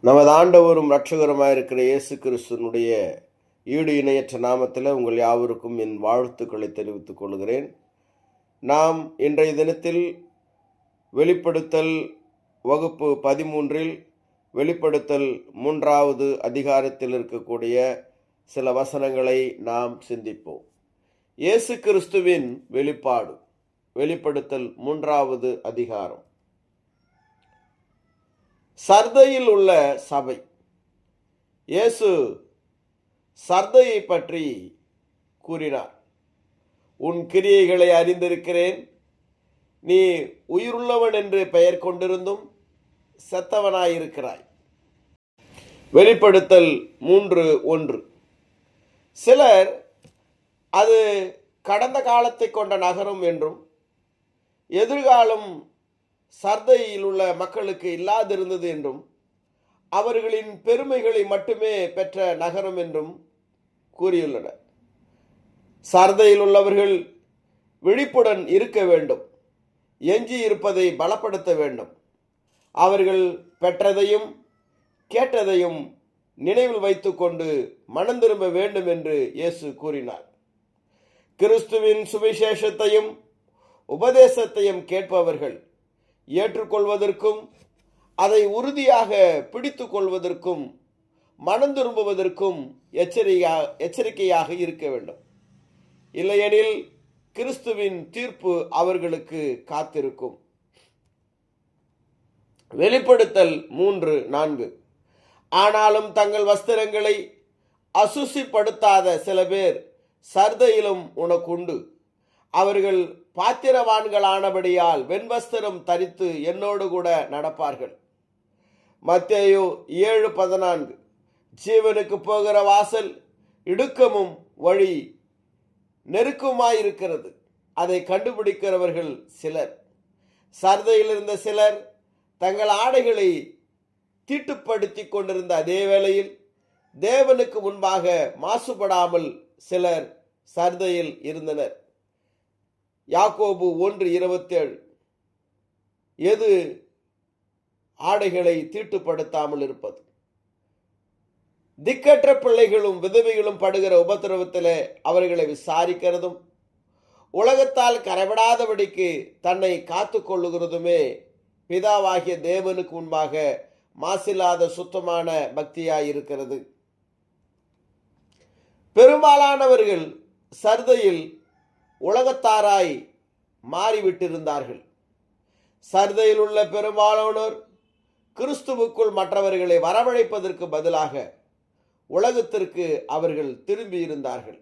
நமது ஆண்டவரும் இரட்சகருமாயிருக்கிற இயேசு கிறிஸ்துவனுடைய ஈடு இணையற்ற நாமத்தில் உங்கள் யாவருக்கும் என் வாழ்த்துக்களை தெரிவித்துக் கொள்கிறேன். நாம் இன்றைய தினத்தில் வெளிப்படுத்தல் வகுப்பு 13 வெளிப்படுத்தல் 3வது அதிகாரத்தில் இருக்கக்கூடிய சில வசனங்களை நாம் சிந்திப்போம். இயேசு கிறிஸ்துவின் வெளிப்பாடு, வெளிப்படுத்தல் 3வது அதிகாரம். சர்தையில் உள்ள சபை. இயேசு சர்தையை பற்றி கூறினார். உன் கிரியைகளை அறிந்திருக்கிறேன். நீ உயிருள்ளவன் என்று பெயர் கொண்டிருந்தும் செத்தவனாயிருக்கிறாய். வெளிப்படுத்தல் 3:1. சிலர் அது கடந்த காலத்தை கொண்ட நகரம் என்றும் எதிர்காலம் சர்தையில் உள்ள மக்களுக்கு இல்லாதிருந்தது என்றும் அவர்களின் பெருமைகளை மட்டுமே பெற்ற நகரம் என்றும் கூறியுள்ளனர். சர்தையில் உள்ளவர்கள் விழிப்புடன் இருக்க வேண்டும். எஞ்சி இருப்பதை பலப்படுத்த வேண்டும். அவர்கள் பெற்றதையும் கேட்டதையும் நினைவில் வைத்துக்கொண்டு மனம் திரும்ப வேண்டும் என்று இயேசு கூறினார். கிறிஸ்துவின் சுவிசேஷத்தையும் உபதேசத்தையும் கேட்பவர்கள் ஏற்றுக்கொள்வதற்கும் அதை உறுதியாக பிடித்து கொள்வதற்கும் மனம் திரும்புவதற்கும் எச்சரிக்கையாக இருக்க வேண்டும். இல்லையெனில் கிறிஸ்துவின் தீர்ப்பு அவர்களுக்கு காத்திருக்கும். வெளிப்படுத்தல் 3:4. ஆனாலும் தங்கள் வஸ்திரங்களை அசுசிப்படுத்தாத சில பேர் சர்தையிலும் உனக்குண்டு. அவர்கள் பாத்திரவான்களானபடியால் வெண்வஸ்திரம் தரித்து என்னோடு கூட நடப்பார்கள். மத்தேயு 7:14. ஜீவனுக்கு போகிற வாசல் இடுக்கமும் வழி நெருக்கமாயிருக்கிறது, அதை கண்டுபிடிக்கிறவர்கள் சிலர். சர்தையில் இருந்த சிலர் தங்கள் ஆடைகளை தீட்டுப்படுத்தி கொண்டிருந்த அதே வேளையில் தேவனுக்கு முன்பாக மாசுபடாமல் சிலர் சர்தையில் இருந்தனர். யாக்கோபு 1:27. எது ஆடைகளை தீட்டுப்படுத்தாமல் இருப்பது? திக்கற்ற பிள்ளைகளும் விதவைகளும் படுகிற உபத்திரவத்தில் அவர்களை விசாரிக்கிறதும் உலகத்தால் கரைபடாதபடிக்கு தன்னை காத்து கொள்ளுகிறதுமே பிதாவாகிய தேவனுக்கு முன்பாக மாசில்லாத சுத்தமான பக்தியாயிருக்கிறது. பெரும்பாலானவர்கள் சர்தையில் உலகத்தாராய் மாறிவிட்டிருந்தார்கள். சர்தையில் உள்ள பெரும்பாலானோர் கிறிஸ்துவுக்குள் மற்றவர்களை வரவழைப்பதற்கு பதிலாக உலகத்திற்கு அவர்கள் திரும்பியிருந்தார்கள்,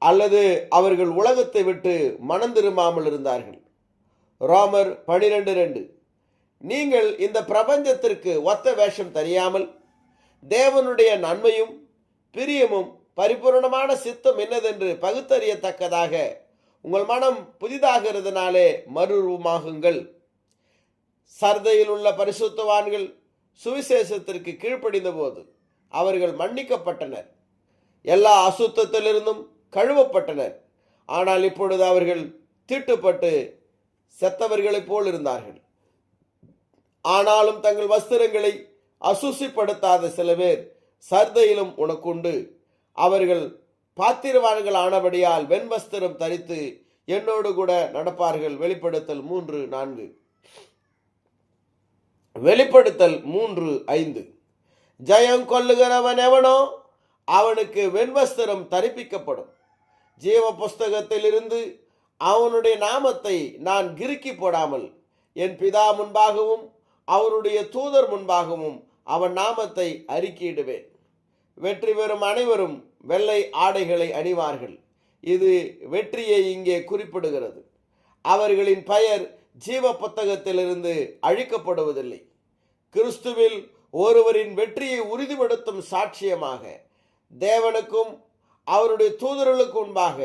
அல்லது அவர்கள் உலகத்தை விட்டு மனம் திரும்பாமல் இருந்தார்கள். ரோமர் 12:2. நீங்கள் இந்த பிரபஞ்சத்திற்கு ஒத்த வேஷம் தெரியாமல் தேவனுடைய நன்மையும் பிரியமும் பரிபூர்ணமான சித்தம் என்னதென்று பகுத்தறியத்தக்கதாக உங்கள் மனம் புதிதாகிறதுனாலே மறுரூபமாகுங்கள். சர்தையில் உள்ள பரிசுத்தவான்கள் சுவிசேஷத்திற்கு கீழ்ப்படிந்த போது அவர்கள் மன்னிக்கப்பட்டனர், எல்லா அசுத்தத்திலிருந்தும் கழுவப்பட்டனர். ஆனால் இப்பொழுது அவர்கள் தீட்டுப்பட்டு செத்தவர்களைப் போல் இருந்தார்கள். ஆனாலும் தங்கள் வஸ்திரங்களை அசுசிப்படுத்தாத சில பேர் சர்தையிலும் உனக்குண்டு. அவர்கள் பாத்திரவான்கள் ஆனபடியால் வெண்வஸ்திரம் தரித்து என்னோடு கூட நடப்பார்கள். வெளிப்படுத்தல் 3:4. வெளிப்படுத்தல் 3:5. ஜெயம் கொள்ளுகிறவன் எவனோ அவனுக்கு வெண்வஸ்திரம் தரிப்பிக்கப்படும். ஜீவ புஸ்தகத்தில் இருந்து அவனுடைய நாமத்தை நான் கிறுக்கி போடாமல் என் பிதா முன்பாகவும் அவருடைய தூதர் முன்பாகவும் அவன் நாமத்தை அறிக்கையிடுவேன். வெற்றி பெறும் அனைவரும் வெள்ளை ஆடைகளை அணிவார்கள். இது வெற்றியை இங்கே குறிப்பிடுகிறது. அவர்களின் பெயர் ஜீவ புத்தகத்திலிருந்து அழிக்கப்படுவதில்லை. கிறிஸ்துவில் ஒருவரின் வெற்றியை உறுதிப்படுத்தும் சாட்சியமாக தேவனுக்கும் அவருடைய தூதர்களுக்கு முன்பாக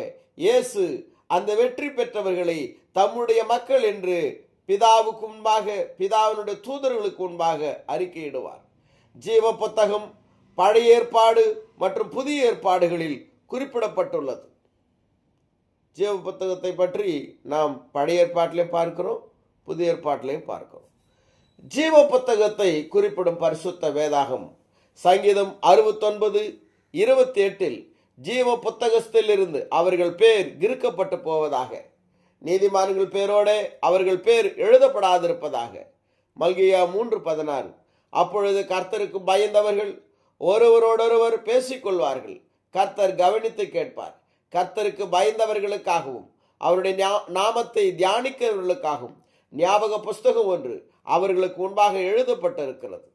இயேசு அந்த வெற்றி பெற்றவர்களை தம்முடைய மக்கள் என்று பிதாவுக்கு முன்பாக பிதாவினுடைய தூதர்களுக்கு முன்பாக அறிக்கையிடுவார். ஜீவ புத்தகம் பழைய ஏற்பாடு மற்றும் புதிய ஏற்பாடுகளில் குறிப்பிடப்பட்டுள்ளது. ஜீவ புத்தகத்தை பற்றி நாம் பழைய ஏற்பாட்டிலே பார்க்கிறோம், புதிய ஏற்பாட்டிலையும் பார்க்கிறோம். ஜீவ புத்தகத்தை குறிப்பிடும் பரிசுத்த வேதாகம் சங்கீதம் 69:28 ஜீவ புத்தகத்தில் இருந்து அவர்கள் பேர் கிறுக்கப்பட்டு போவதாக, நீதிமான்கள் பேரோட அவர்கள் பேர் எழுதப்படாதிருப்பதாக. மல்கியா 3:16 அப்பொழுது கர்த்தருக்கு பயந்தவர்கள் ஒருவரோடொருவர் பேசிக்கொள்வார்கள், கர்த்தர் கவனித்து கேட்பார். கர்த்தருக்கு பயந்தவர்களுக்காகவும் அவருடைய நாமத்தை தியானிக்கிறவர்களுக்காகவும் ஞாபக புஸ்தகம் ஒன்று அவர்களுக்கு முன்பாக எழுதப்பட்டிருக்கிறது.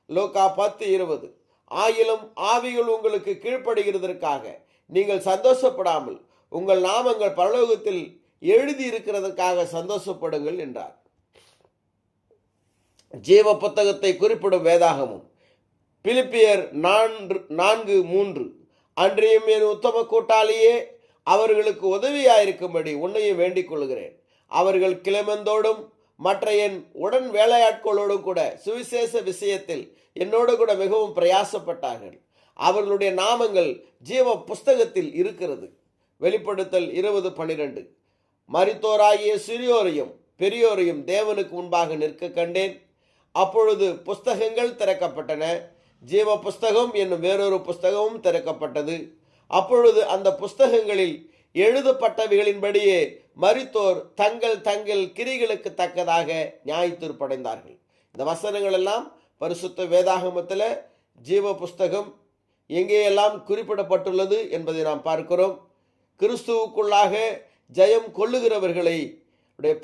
லூக்கா 10:20 ஆயிலும் ஆவிகள் உங்களுக்கு கீழ்ப்படுகிறதற்காக நீங்கள் சந்தோஷப்படாமல் உங்கள் நாமங்கள் பரலோகத்தில் எழுதி இருக்கிறதற்காக சந்தோஷப்படுங்கள் என்றார். ஜீவ புத்தகத்தை குறிப்பிடும் வேதாகமும் பிலிப்பியர் 4:3 அன்றியும் என் உத்தம கூட்டாளியே, அவர்களுக்கு உதவியாயிருக்கும்படி உன்னையும் வேண்டிக் கொள்கிறேன். அவர்கள் கிளமெந்தோடும் மற்ற என் உடன் வேலையாட்களோடும் கூட சுவிசேஷ விஷயத்தில் என்னோடு கூட மிகவும் பிரயாசப்பட்டார்கள். அவர்களுடைய நாமங்கள் ஜீவ புஸ்தகத்தில் இருக்கிறது. வெளிப்படுத்தல் 20:12 மரித்தோராகிய சிறியோரையும் பெரியோரையும் தேவனுக்கு முன்பாக நிற்க கண்டேன். அப்பொழுது புஸ்தகங்கள் திறக்கப்பட்டன. ஜீவ புஸ்தகம் என்னும் வேறொரு புஸ்தகமும் திறக்கப்பட்டது. அப்பொழுது அந்த புஸ்தகங்களில் எழுதப்பட்டவைகளின்படியே மரித்தோர் தங்கள் தங்கள் கிரிகளுக்கு தக்கதாக நியாயத்தீர்ப்படைந்தார்கள். இந்த வசனங்கள் எல்லாம் பரிசுத்த வேதாகமத்தில் ஜீவ புஸ்தகம் எங்கேயெல்லாம் குறிப்பிடப்பட்டுள்ளது என்பதை நாம் பார்க்கிறோம். கிறிஸ்துவுக்குள்ளாக ஜெயம் கொள்ளுகிறவர்களை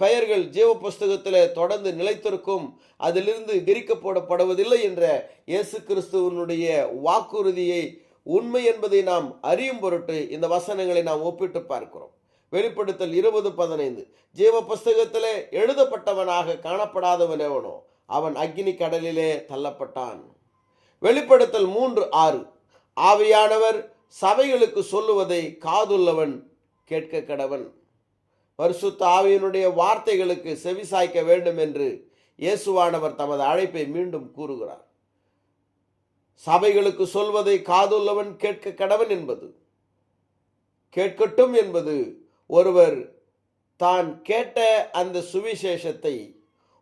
பெயர்கள் ஜீவ புஸ்தகத்தில் தொடர்ந்து நிலைத்திருக்கும், அதிலிருந்து கிரிக்க போடப்படுவதில்லை என்ற இயேசு கிறிஸ்துவனுடைய வாக்குறுதியை உண்மை என்பதை நாம் அறியும் பொருட்டு இந்த வசனங்களை நாம் ஒப்பிட்டு பார்க்கிறோம். வெளிப்படுத்தல் 20:15 ஜீவ புஸ்தகத்திலே எழுதப்பட்டவனாக காணப்படாதவன் எவனோ அவன் அக்கினி கடலிலே தள்ளப்பட்டான். வெளிப்படுத்தல் 3:6 ஆவியானவர் சபைகளுக்கு சொல்லுவதை காதுள்ளவன் கேட்க கடவன். பரிசுத்த ஆவியினுடைய வார்த்தைகளுக்கு செவிசாய்க்க வேண்டும் என்று இயேசுவானவர் தமது அழைப்பை மீண்டும் கூறுகிறார். சபைகளுக்கு சொல்வதை காதுள்ளவன் கேட்க கடவன் என்பது, கேட்கட்டும் என்பது ஒருவர் தான் கேட்ட அந்த சுவிசேஷத்தை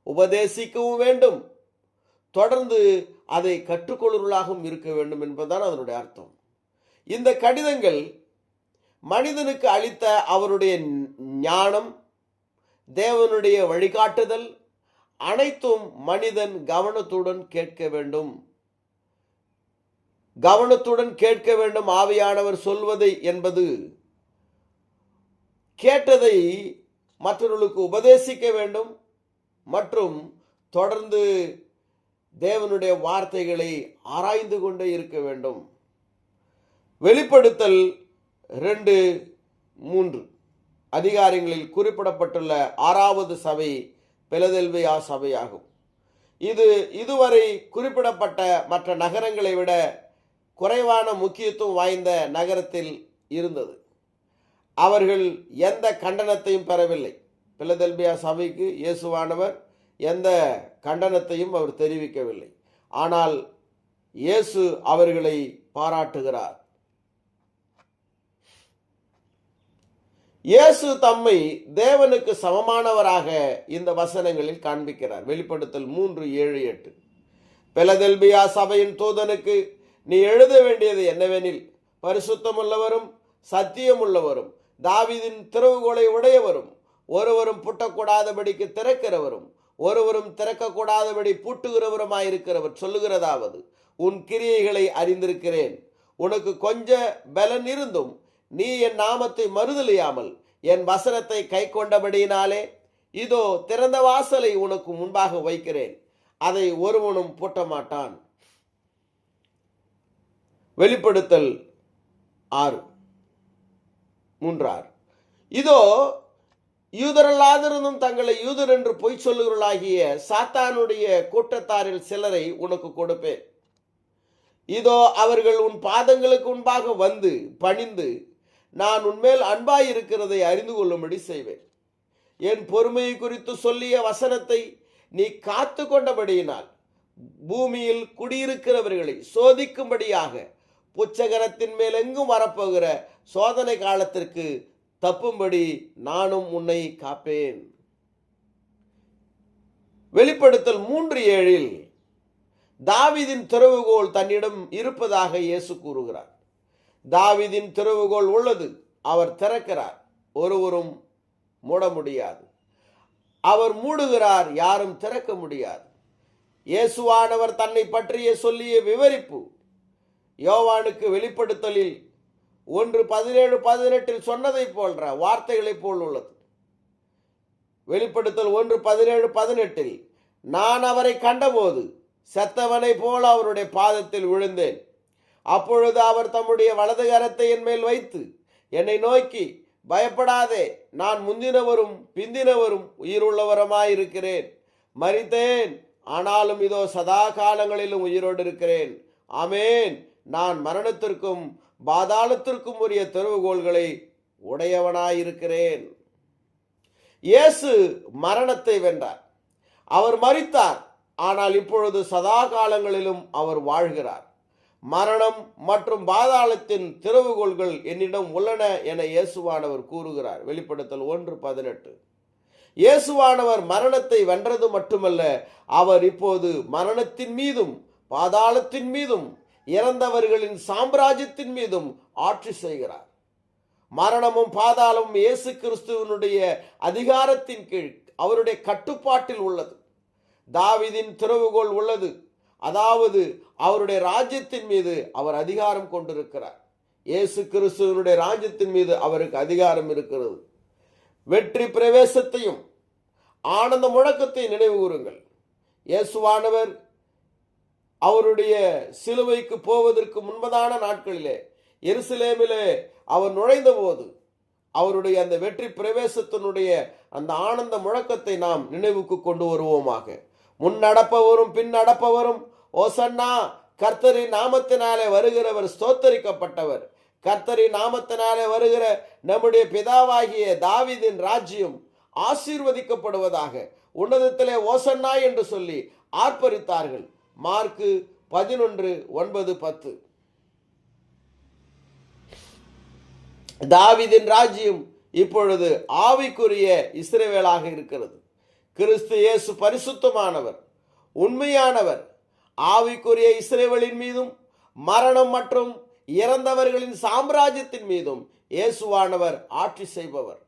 உபதேசிக்கவும் வேண்டும், தொடர்ந்து அதை கற்றுக்கொள்வர்களாகவும் இருக்க வேண்டும் என்பதுதான் அதனுடைய அர்த்தம். இந்த கடிதங்கள் மனிதனுக்கு அளித்த அவருடைய ஞானம், தேவனுடைய வழிகாட்டுதல் அனைத்தும் மனிதன் கவனத்துடன் கேட்க வேண்டும். கவனத்துடன் கேட்க வேண்டும். ஆவியானவர் சொல்வதை என்பது கேட்டதை மற்றவர்களுக்கு உபதேசிக்க வேண்டும் மற்றும் தொடர்ந்து தேவனுடைய வார்த்தைகளை ஆராய்ந்து கொண்டே இருக்க வேண்டும். வெளிப்படுத்தல் 2:3 அதிகாரங்களில் குறிப்பிடப்பட்டுள்ள 6வது சபை பிலதெல்பியா சபையாகும். இது இதுவரை குறிப்பிடப்பட்ட மற்ற நகரங்களை விட குறைவான முக்கியத்துவம் வாய்ந்த நகரத்தில் இருந்தது. அவர்கள் எந்த கண்டனத்தையும் பெறவில்லை. பிலதெல்பியா சபைக்கு இயேசுவானவர் எந்த கண்டனத்தையும் அவர் தெரிவிக்கவில்லை. ஆனால் இயேசு அவர்களை பாராட்டுகிறார். இயேசு தம்மை தேவனுக்கு சமமானவராக இந்த வசனங்களில் காண்பிக்கிறார். வெளிப்படுத்தல் 3:7-8 பிலதெல்பியா சபையின் தூதனுக்கு நீ எழுத வேண்டியது என்னவெனில், பரிசுத்தமுள்ளவரும் சத்தியமுள்ளவரும் தாவீதின் திறவுகோலை உடையவரும் ஒருவரும் பூட்டக்கூடாதபடிக்கு திறக்கிறவரும் ஒருவரும் திறக்கக்கூடாதபடி பூட்டுகிறவருமாயிருக்கிறவர் சொல்லுகிறதாவது, உன் கிரியைகளை அறிந்திருக்கிறேன். உனக்கு கொஞ்ச பலன் இருந்தும் நீ என் நாமத்தை மறுதலியாமல் என் வசனத்தை கை கொண்டபடியினாலே இதோ திறந்த வாசலை உனக்கு முன்பாக வைக்கிறேன், அதை ஒருவனும் பூட்ட மாட்டான். வெளிப்படுத்தல் 6:3 இதோ யூதரல்லாதிருந்தும் தங்களை யூதர் என்று பொய் சொல்லுகிறவர்களாகிய சாத்தானுடைய கூட்டத்தாரில் சிலரை உனக்கு கொடுப்பேன். இதோ அவர்கள் உன் பாதங்களுக்கு முன்பாக வந்து பணிந்து நான் உன்மேல் அன்பாயிருக்கிறதை அறிந்து கொள்ளும்படி செய்வேன். என் பொறுமையை குறித்து சொல்லிய வசனத்தை நீ காத்து கொண்டபடியினால் பூமியில் குடியிருக்கிறவர்களை சோதிக்கும்படியாக புச்சகரத்தின் மேல் எங்கும் வரப்போகிற சோதனை காலத்திற்கு தப்பும்படி நானும் உன்னை காப்பேன். வெளிப்படுத்தல் 3:7 தாவீதின் திறவுகோல் தன்னிடம் இருப்பதாக இயேசு கூறுகிறார். தாவீதின் திறவுகோல் உள்ளது, அவர் திறக்கிறார், ஒருவரும் மூட முடியாது. அவர் மூடுகிறார், யாரும் திறக்க முடியாது. இயேசுவானவர் தன்னை பற்றிய சொல்லிய விவரிப்பு யோவானுக்கு வெளிப்படுத்தலில் 1:17-18 சொன்னதை போன்ற வார்த்தைகளை போல் உள்ளது. வெளிப்படுத்தல் 1:17-18 நான் அவரை கண்டபோது செத்தவனை போல அவருடைய பாதத்தில் விழுந்தேன். அப்பொழுது அவர் தம்முடைய வலது கரத்தை என் மேல் வைத்து என்னை நோக்கி, பயப்படாதே, நான் முந்தினவரும் பிந்தினவரும் உயிருள்ளவருமாயிருக்கிறேன். மரித்தேன், ஆனாலும் இதோ சதா காலங்களிலும் உயிரோடு இருக்கிறேன். ஆமேன். நான் மரணத்திற்கும் பாதாளத்திற்கும் உரிய திறவுகோல்களை உடையவனாயிருக்கிறேன். இயேசு மரணத்தை வென்றார். அவர் மரித்தார், ஆனால் இப்பொழுது சதா காலங்களிலும் அவர் வாழ்கிறார். மரணம் மற்றும் பாதாளத்தின் திறவுகோல்கள் என்னிடம் உள்ளன என இயேசுவானவர் கூறுகிறார். வெளிப்படுத்தல் 1:18. இயேசுவானவர் மரணத்தை வென்றது மட்டுமல்ல, அவர் இப்போது மரணத்தின் மீதும் பாதாளத்தின் மீதும் இறந்தவர்களின் சாம்ராஜ்யத்தின் மீதும் ஆட்சி செய்கிறார். மரணமும் பாதாளமும் இயேசு கிறிஸ்துவனுடைய அதிகாரத்தின் கீழ், அவருடைய கட்டுப்பாட்டில் உள்ளது. தாவீதின் திறவுகோல் உள்ளது, அதாவது அவருடைய ராஜ்யத்தின் மீது அவர் அதிகாரம் கொண்டிருக்கிறார். இயேசு கிறிஸ்துவனுடைய ராஜ்யத்தின் மீது அவருக்கு அதிகாரம் இருக்கிறது. வெற்றி பிரவேசத்தையும் ஆனந்த முழக்கத்தை நினைவு கூறுங்கள். இயேசுவானவர் அவருடைய சிலுவைக்கு போவதற்கு முன்பதான நாட்களிலே எருசலேமிலே அவர் நுழைந்த போது அவருடைய அந்த வெற்றி பிரவேசத்தினுடைய அந்த ஆனந்த முழக்கத்தை நாம் நினைவுக்கு கொண்டு வருவோமாக. முன் நடப்பவரும் பின் நடப்பவரும் ஓசன்னா, கர்த்தரின் நாமத்தினாலே வருகிறவர் ஸ்தோத்தரிக்கப்பட்டவர். கர்த்தரின் நாமத்தினாலே வருகிற நம்முடைய பிதாவாகிய தாவீதின் ராஜ்யம் ஆசீர்வதிக்கப்படுவதாக உன்னதத்திலே ஓசன்னா என்று சொல்லி ஆர்ப்பரித்தார்கள். மார்க்கு 11:9-10. தாவீதின் ராஜ்யம் இப்பொழுது ஆவிக்குரிய இஸ்ரவேலாக இருக்கிறது. கிறிஸ்து இயேசு பரிசுத்தமானவர், உண்மையானவர். ஆவிக்குரிய இஸ்ரவேலின் மீதும் மரணம் மற்றும் இறந்தவர்களின் சாம்ராஜ்யத்தின் மீதும் இயேசுவானவர் ஆட்சி செய்பவர்.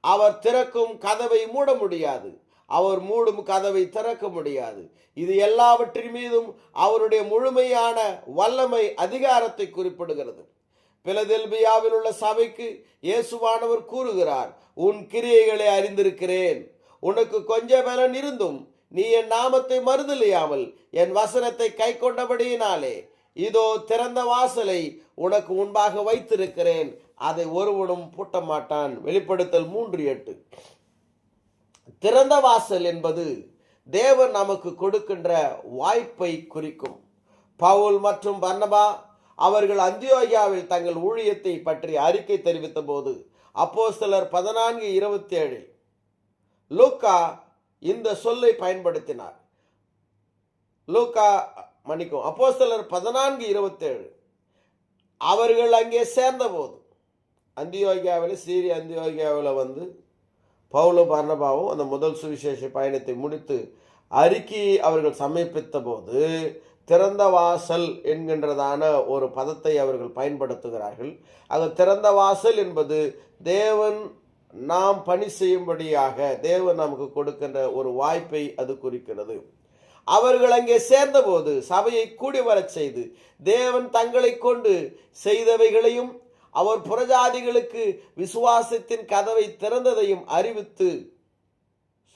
அவர் திறக்கும் கதவை மூட முடியாது, அவர் மூடும் கதவை திறக்க முடியாது. இது எல்லாவற்றின் மீதும் அவருடைய முழுமையான வல்லமை அதிகாரத்தை குறிப்பிடுகிறது. பிலதெல்பியாவில் உள்ள சபைக்கு இயேசுவானவர் கூறுகிறார், உன் கிரியைகளை அறிந்திருக்கிறேன். உனக்கு கொஞ்ச பலன் இருந்தும் நீ என் நாமத்தை மறுதலியாமல் என் வசனத்தை கை கொண்டபடியினாலே இதோ திறந்த வாசலை உனக்கு முன்பாக வைத்திருக்கிறேன், அதை ஒருவனும் பூட்ட மாட்டான். வெளிப்படுத்தல் 3:8. திறந்த வாசல் என்பது தேவன் நமக்கு கொடுக்கின்ற வாய்ப்பை குறிக்கும். பவுல் மற்றும் பர்னபா அவர்கள் அந்தியோகியாவில் தங்கள் ஊழியத்தை பற்றி அறிக்கை தெரிவித்த போது அப்போஸ்தலர் 14:27 லூக்கா இந்த சொல்லை பயன்படுத்தினார். அப்போஸ்தலர் 14:27 அவர்கள் அங்கே சேர்ந்த போது, அந்தியோகியாவில், சீரிய அந்தியோகியாவில் வந்து பவுலும் பர்னபாவும் அந்த முதல் சுவிசேஷ பயணத்தை முடித்து அறிக்கையை அவர்கள் சமர்ப்பித்த போது திறந்த வாசல் என்கின்றதான ஒரு பதத்தை அவர்கள் பயன்படுத்துகிறார்கள். அது திறந்த வாசல் என்பது தேவன் நாம் பணி செய்யும்படியாக தேவன் நமக்கு கொடுக்கின்ற ஒரு வாய்ப்பை அது குறிக்கிறது. அவர்கள் அங்கே சேர்ந்தபோது சபையை கூடி வரச் செய்து தேவன் தங்களை கொண்டு செய்தவைகளையும் அவர் புறஜாதிகளுக்கு விசுவாசத்தின் கதவை திறந்ததையும் அறிவித்து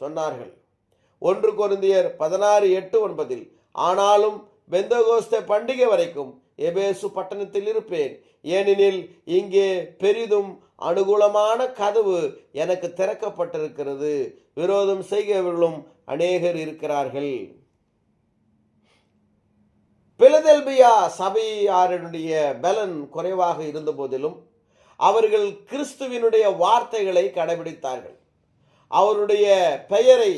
சொன்னார்கள். 1 கொரிந்தியர் 16:8-9 ஆனாலும் பெந்தகோஸ்தே பண்டிகை வரைக்கும் எபேசு பட்டணத்தில் இருப்பேன், ஏனெனில் இங்கே பெரிதும் அனுகூலமான கதவு எனக்கு திறக்கப்பட்டிருக்கிறது, விரோதம் செய்கிறவர்களும் அநேகர் இருக்கிறார்கள். பிலதெல்பியா சபையாருடைய பலன் குறைவாக இருந்த போதிலும் அவர்கள் கிறிஸ்துவினுடைய வார்த்தைகளை கடைபிடித்தார்கள். அவருடைய பெயரை,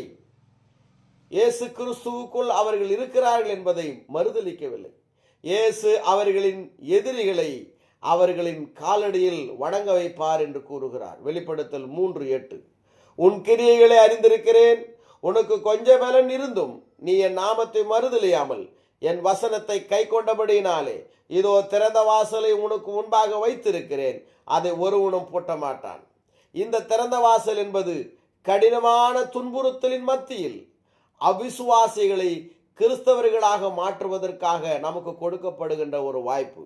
இயேசு கிறிஸ்துவுக்குள் அவர்கள் இருக்கிறார்கள் என்பதை மறுதலிக்கவில்லை. இயேசு அவர்களின் எதிரிகளை அவர்களின் காலடியில் வணங்க வைப்பார் என்று கூறுகிறார். வெளிப்படுத்தல் 3:8 உன் கிரியைகளை அறிந்திருக்கிறேன், உனக்கு கொஞ்ச பலன் இருந்தும் நீ என் நாமத்தை மறுதலியாமல் என் வசனத்தை கை கொண்டபடியினாலே இதோ திறந்த வாசலை உனக்கு முன்பாக வைத்திருக்கிறேன், அதை ஒருவனும் பூட்ட மாட்டான். இந்த திறந்த வாசல் என்பது கடினமான துன்புறுத்தலின் மத்தியில் அவிசுவாசிகளை கிறிஸ்தவர்களாக மாற்றுவதற்காக நமக்கு கொடுக்கப்படுகின்ற ஒரு வாய்ப்பு.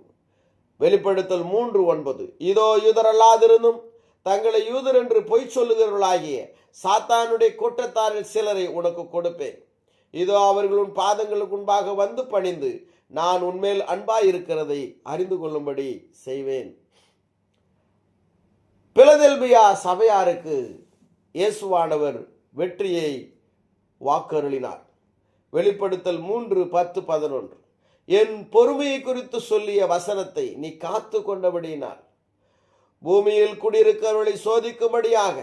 வெளிப்படுத்தல் 3:9, இதோ யூதரல்லாதிருந்தும் தங்களை யூதர் என்று பொய் சொல்லுகிறவர்களாகிய சாத்தானுடைய கூட்டத்தாரில் சிலரை உனக்கு கொடுப்பேன். இதோ அவர்கள் உன் பாதங்களுக்கு முன்பாக வந்து பணிந்து நான் உன்மேல் அன்பாயிருக்கிறதை அறிந்து கொள்ளும்படி செய்வேன். பிலதெல்பியா சபையாருக்கு இயேசுவானவர் வெற்றியை வாக்கருளினார். வெளிப்படுத்தல் 3:10-11, என் பொறுமையை குறித்து சொல்லிய வசனத்தை நீ காத்து கொண்டபடியினால் பூமியில் குடியிருக்கிறவர்களை சோதிக்கும்படியாக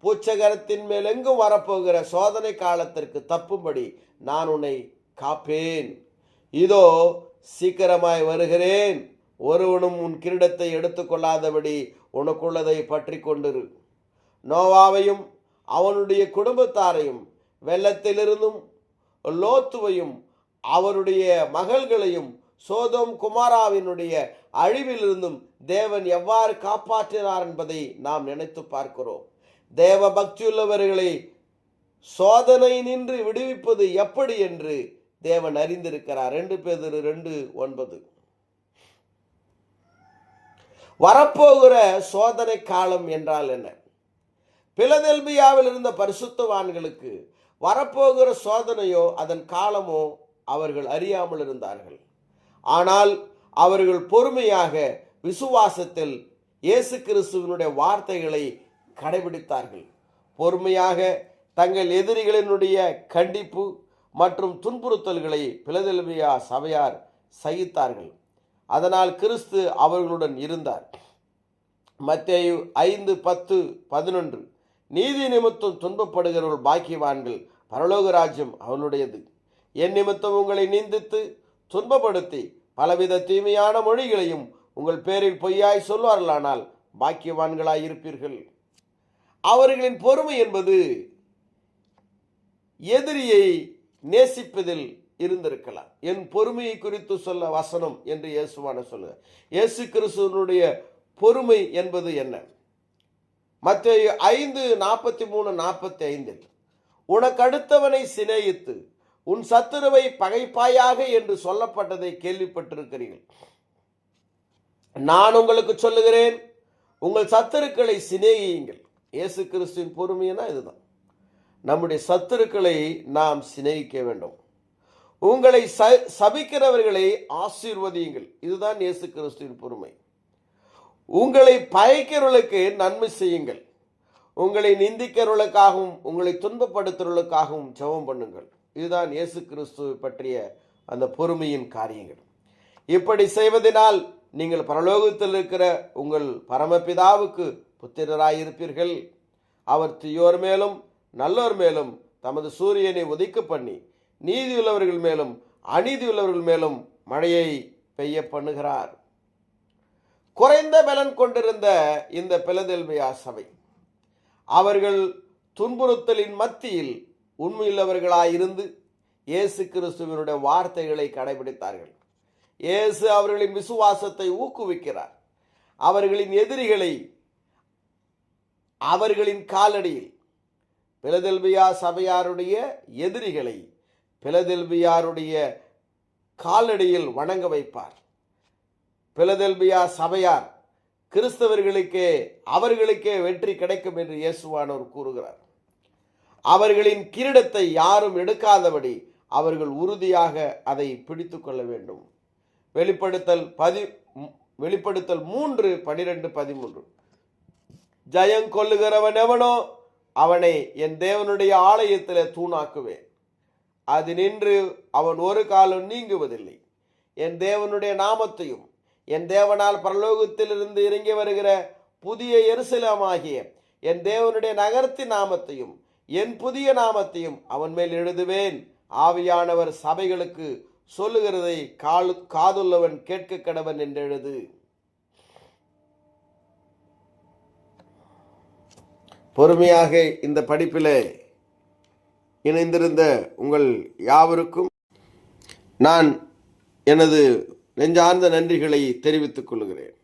பூச்சகரத்தின் மேல் எங்கும் வரப்போகிற சோதனை காலத்திற்கு தப்பும்படி நான் உன்னை காப்பேன். இதோ சீக்கிரமாய் வருகிறேன், ஒருவனும் உன் கிரீடத்தை எடுத்துக்கொள்ளாதபடி உனக்குள்ளதை பற்றி கொண்டிரு. நோவாவையும் அவனுடைய குடும்பத்தாரையும் வெள்ளத்திலிருந்தும் லோத்துவையும் அவருடைய மகள்களையும் சோதோம் குமாராவினுடைய அழிவிலிருந்தும் தேவன் எவ்வாறு காப்பாற்றினார் என்பதை நாம் நினைத்து பார்க்கிறோம். தேவ பக்தியுள்ளவர்களை சோதனை நின்று விடுவிப்பது எப்படி என்று தேவன் அறிந்திருக்கிறார். 2 பேதுரு 2:9. வரப்போகிற சோதனை காலம் என்றால் என்ன? பிலதெல்பியாவில் இருந்த பரிசுத்தவான்களுக்கு வரப்போகிற சோதனையோ அதன் காலமோ அவர்கள் அறியாமல் இருந்தார்கள். ஆனால் அவர்கள் பொறுமையாக விசுவாசத்தில் இயேசு கிறிஸ்துவினுடைய வார்த்தைகளை கடைபிடித்தார்கள். பொறுமையாக தங்கள் எதிரிகளினுடைய கண்டிப்பு மற்றும் துன்புறுத்தல்களை பிலதெல்பியா சபையார் சகித்தார்கள். அதனால் கிறிஸ்து அவர்களுடன் இருந்தார். மத்தேயு 5:10-11, நீதி நிமித்தம் துன்பப்படுகிறவர்கள் பாக்கியவான்கள், பரலோக ராஜ்யம் அவளுடையது. என் நிமித்தம் உங்களை நிந்தித்து துன்பப்படுத்தி பலவித தீமையான மொழிகளையும் உங்கள் பேரில் பொய்யாய் சொல்வார்களானால் பாக்கியவான்களாய் இருப்பீர்கள். அவர்களின் பொறுமை என்பது எதிரியை நேசிப்பதில் இருந்திருக்கலாம். என் பொறுமையை குறித்து சொல்ல வசனம் என்று இயேசுவான சொல்லுங்க. இயேசு கிறிஸ்துவனுடைய பொறுமை என்பது என்ன? மத்தேயு 5:43-45, உனக்கு அடுத்தவனை சிநேகித்து உன் சத்துருவை பகைப்பாயாக என்று சொல்லப்பட்டதை கேள்விப்பட்டிருக்கிறீர்கள். நான் உங்களுக்கு சொல்லுகிறேன், உங்கள் சத்துருக்களை சிநேகியுங்கள். இயேசு கிறிஸ்துவின் பொறுமைனா இதுதான். நம்முடைய சத்துருக்களை நாம் சிநேகிக்க வேண்டும். உங்களை சபிக்கிறவர்களை ஆசீர்வதியுங்கள். இதுதான் இயேசு கிறிஸ்துவின் பொறுமை. உங்களை பகைக்கிறவர்களுக்கு நன்மை செய்யுங்கள். உங்களை நிந்திக்கிறவர்களுக்காகவும் உங்களை துன்பப்படுத்துறவர்களுக்காகவும் ஜெபம் பண்ணுங்கள். இதுதான் இயேசு கிறிஸ்துவை பற்றிய அந்த பொறுமையின் காரியங்கள். இப்படி செய்வதனால் நீங்கள் பரலோகத்தில் இருக்கிற உங்கள் பரமபிதாவுக்கு புத்திரராயிருப்பீர்கள். அவர் தீயோர் மேலும் நல்லோர் மேலும் தமது சூரியனை உதிக்க பண்ணி நீதியுள்ளவர்கள் மேலும் அநீதியுள்ளவர்கள் மேலும் மழையை பெய்ய பண்ணுகிறார். குறைந்த பலன் கொண்டிருந்த இந்த பிலதெல்பியா சபை அவர்கள் துன்புறுத்தலின் மத்தியில் உண்மையுள்ளவர்களாயிருந்து இயேசு கிறிஸ்துவினுடைய வார்த்தைகளை கடைபிடித்தார்கள். இயேசு அவர்களின் விசுவாசத்தை ஊக்குவிக்கிறார். அவர்களின் எதிரிகளை அவர்களின் காலடியில், பிலதெல்பியா சபையாருடைய எதிரிகளை பிலதெல்பியாருடைய காலடியில் வணங்க வைப்பார். பிலதெல்பியா சபையார் கிறிஸ்தவர்களுக்கே அவர்களுக்கே வெற்றி கிடைக்கும் என்று இயேசுவானவர் கூறுகிறார். அவர்களின் கிரீடத்தை யாரும் எடுக்காதபடி அவர்கள் உறுதியாக அதை பிடித்து கொள்ள வேண்டும். வெளிப்படுத்தல் 3:12-13, ஜெயம் கொள்ளுகிறவன் எவனோ அவனை என் தேவனுடைய ஆலயத்தில் தூணாக்குவேன். அது நின்று அவன் ஒரு காலம் நீங்குவதில்லை. என் தேவனுடைய நாமத்தையும் என் தேவனால் பரலோகத்திலிருந்து இறங்கி வருகிற புதிய எருசலேமாகிய என் தேவனுடைய நகரத்தின் நாமத்தையும் என் புதிய நாமத்தையும் அவன் மேல் எழுதுவேன். ஆவியானவர் சபைகளுக்கு சொல்லுகிறதை காதுள்ளவன் கேட்க கடவன் என்று எழுது. பொறுமையாக இந்த படிப்பிலே இணைந்திருந்த உங்கள் யாவருக்கும் நான் எனது நெஞ்சார்ந்த நன்றிகளை தெரிவித்துக் கொள்கிறேன்.